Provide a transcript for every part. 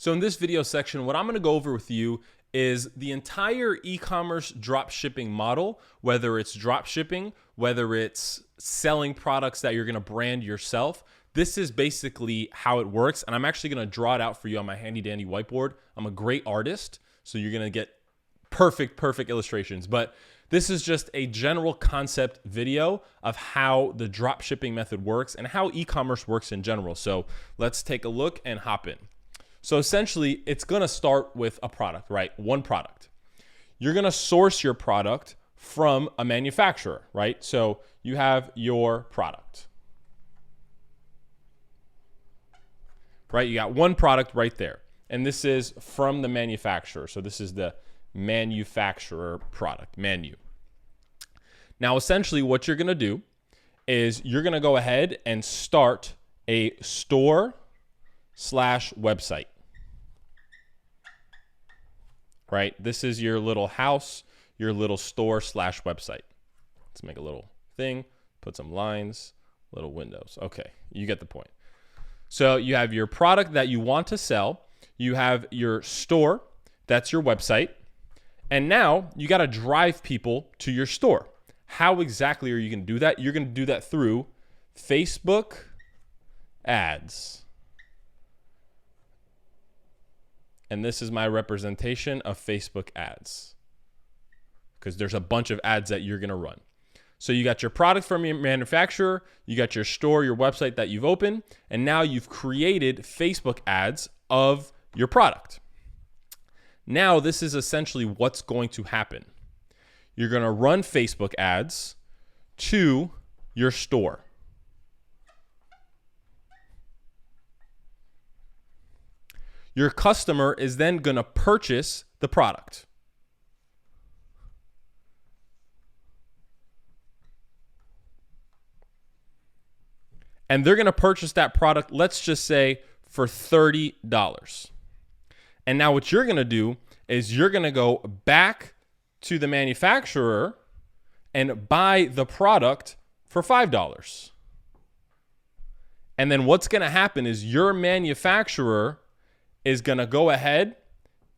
So in this video section, what I'm going to go over with you is the entire e-commerce drop shipping model, whether it's drop shipping, whether it's selling products that you're going to brand yourself. This is basically how it works. And I'm actually going to draw it out for you on my handy dandy whiteboard. I'm a great artist, so you're going to get perfect illustrations. But this is just a general concept video of how the drop shipping method works and how e-commerce works in general. So let's take a look and hop in. So essentially, it's going to start with a product, right? One product. You're going to source your product from a manufacturer, right? So you have your product, right? You got one product right there. And this is from the manufacturer. So this is the manufacturer product, manu. Now, essentially what you're going to do is you're going to go ahead and start a store/website. Right? This is your little house, your little store/website. Let's make a little thing, put some lines, little windows. Okay, you get the point. So you have your product that you want to sell. You have your store, that's your website. And now you got to drive people to your store. How exactly are you going to do that? You're going to do that through Facebook ads. And this is my representation of Facebook ads, because there's a bunch of ads that you're going to run. So you got your product from your manufacturer, you got your store, your website that you've opened, and now you've created Facebook ads of your product. Now this is essentially what's going to happen. You're going to run Facebook ads to your store. Your customer is then going to purchase the product. And they're going to purchase that product, let's just say, for $30. And now what you're going to do is you're going to go back to the manufacturer and buy the product for $5. And then what's going to happen is your manufacturer is going to go ahead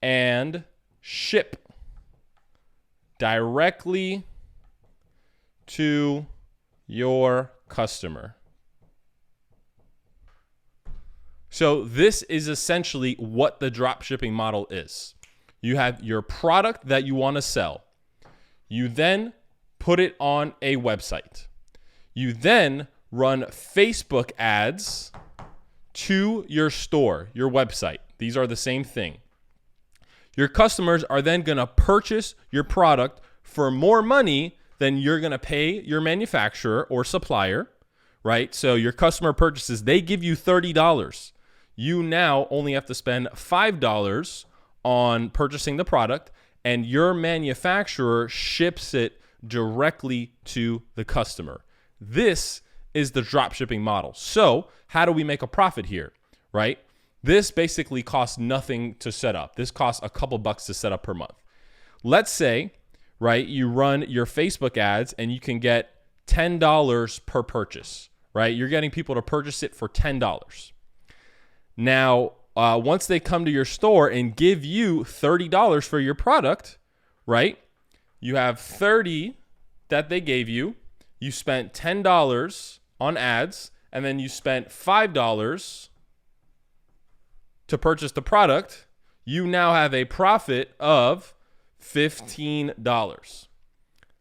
and ship directly to your customer. So this is essentially what the drop shipping model is. You have your product that you want to sell. You then put it on a website. You then run Facebook ads to your store, your website. These are the same thing. Your customers are then going to purchase your product for more money than you're going to pay your manufacturer or supplier, right? So your customer purchases, they give you $30. You now only have to spend $5 on purchasing the product, and your manufacturer ships it directly to the customer. This is the drop shipping model. So how do we make a profit here, right? This basically costs nothing to set up. This costs a couple bucks to set up per month. Let's say, right, you run your Facebook ads and you can get $10 per purchase, right? You're getting people to purchase it for $10. Now, once they come to your store and give you $30 for your product, right? You have $30 that they gave you. You spent $10 on ads, and then you spent $5 to purchase the product. You now have a profit of $15.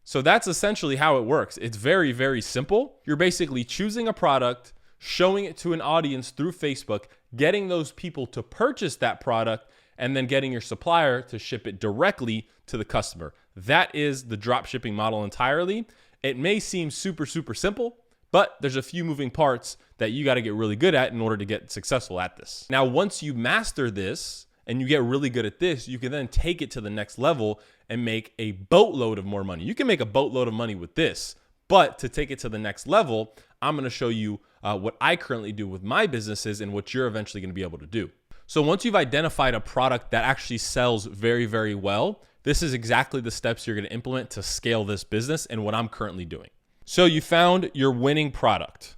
So that's essentially how it works. It's very simple. You're basically choosing a product, showing it to an audience through Facebook, getting those people to purchase that product, and then getting your supplier to ship it directly to the customer. That is the drop shipping model entirely. It may seem super simple, but there's a few moving parts that you got to get really good at in order to get successful at this. Now, once you master this and you get really good at this, you can then take it to the next level and make a boatload of more money. You can make a boatload of money with this, but to take it to the next level, I'm going to show you what I currently do with my businesses and what you're eventually going to be able to do. So once you've identified a product that actually sells very well, this is exactly the steps you're going to implement to scale this business and what I'm currently doing. So you found your winning product,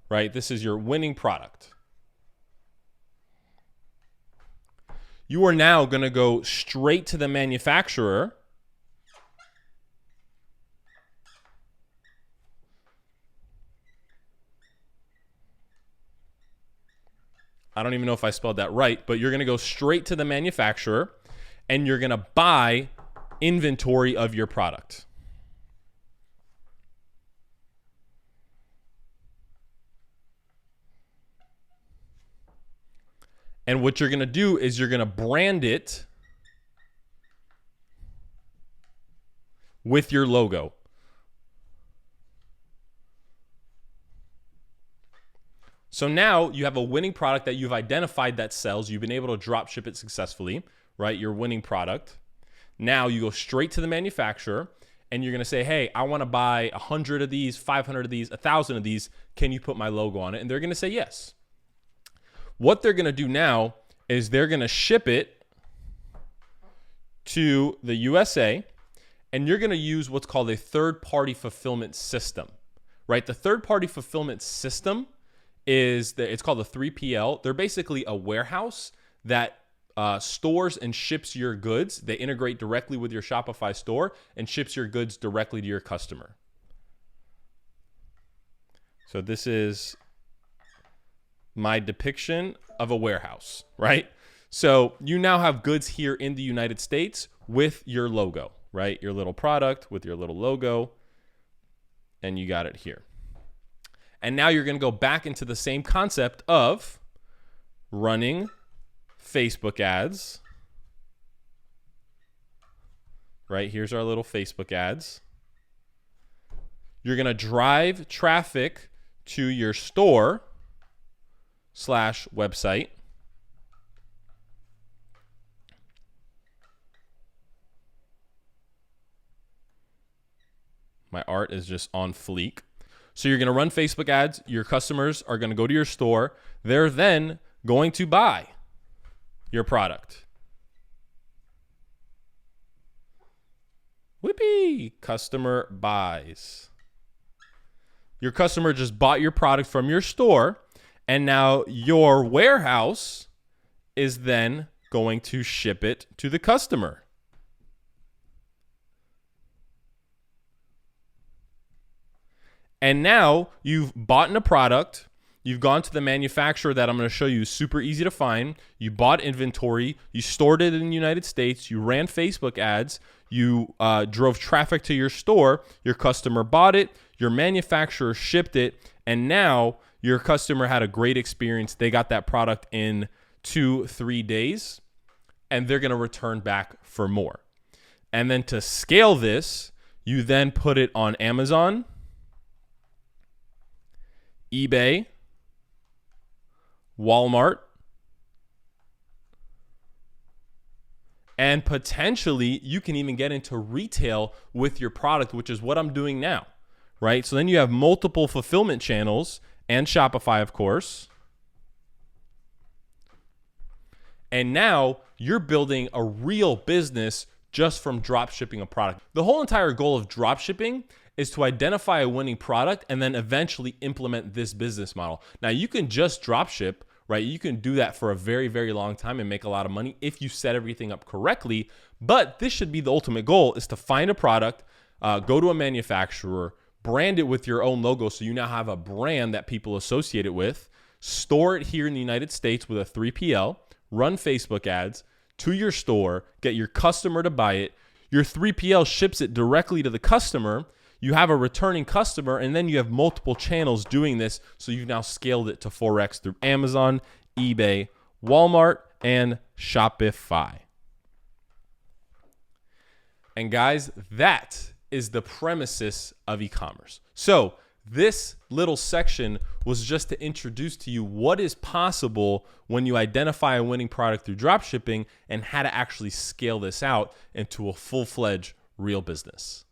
right? This is your winning product. You are now going to go straight to the manufacturer I don't even know if I spelled that right, but you're going to go straight to the manufacturer and you're going to buy inventory of your product. And what you're going to do is you're going to brand it with your logo. So now you have a winning product that you've identified that sells. You've been able to drop ship it successfully, right? Your winning product. Now you go straight to the manufacturer and you're going to say, hey, I want to buy 100 of these, 500 of these, 1,000 of these. Can you put my logo on it? And they're going to say yes. What they're going to do now is they're going to ship it to the USA, and you're going to use what's called a third-party fulfillment system, right? The third-party fulfillment system it's called a 3PL. They're basically a warehouse that stores and ships your goods. They integrate directly with your Shopify store and ships your goods directly to your customer. So this is my depiction of a warehouse, right? So you now have goods here in the United States with your logo, right? Your little product with your little logo, and you got it here. And now you're going to go back into the same concept of running Facebook ads. Right? Here's our little Facebook ads. You're going to drive traffic to your store/website. My art is just on fleek. So you're going to run Facebook ads. Your customers are going to go to your store. They're then going to buy your product. Whippy! Customer buys. Your customer just bought your product from your store, and now your warehouse is then going to ship it to the customer. And now you've bought in a product, you've gone to the manufacturer that I'm going to show you is super easy to find. You bought inventory, you stored it in the United States, you ran Facebook ads, you drove traffic to your store, your customer bought it, your manufacturer shipped it, and now your customer had a great experience. They got that product in 2-3 days, and they're going to return back for more. And then to scale this, you then put it on Amazon, eBay, Walmart, and potentially you can even get into retail with your product, which is what I'm doing now, right? So then you have multiple fulfillment channels and Shopify, of course. And now you're building a real business just from drop shipping a product. The whole entire goal of drop shipping is to identify a winning product and then eventually implement this business model. Now, you can just drop ship, right? You can do that for a very, very long time and make a lot of money if you set everything up correctly. But this should be the ultimate goal, is to find a product, go to a manufacturer, brand it with your own logo so you now have a brand that people associate it with, store it here in the United States with a 3PL, run Facebook ads to your store, get your customer to buy it. Your 3PL ships it directly to the customer. You have a returning customer, and then you have multiple channels doing this. So you've now scaled it to 4x through Amazon, eBay, Walmart, and Shopify. And guys, that is the premises of e-commerce. So this little section was just to introduce to you what is possible when you identify a winning product through dropshipping and how to actually scale this out into a full-fledged real business.